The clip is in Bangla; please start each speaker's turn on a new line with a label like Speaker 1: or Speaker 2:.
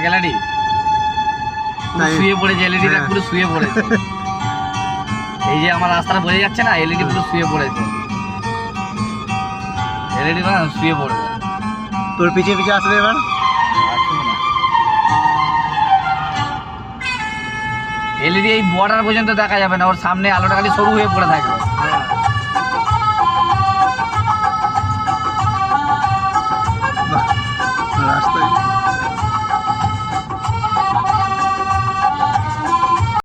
Speaker 1: গ্যালারি শুয়ে পড়েছে, এলইডিটা পুরো শুয়ে পড়েছে। এই যে আমার রাস্তাটা বোঝা যাচ্ছে না, এলইডি পুরো শুয়ে পড়েছে, এলইডি না শুয়ে পড়বে।
Speaker 2: তোর পিছিয়ে পিছিয়ে আসবে এবার।
Speaker 1: এলইডি এই বর্ডার পর্যন্ত দেখা যাবে না, ওর সামনে আলোটা খালি সরু হয়ে পড়ে থাকবে।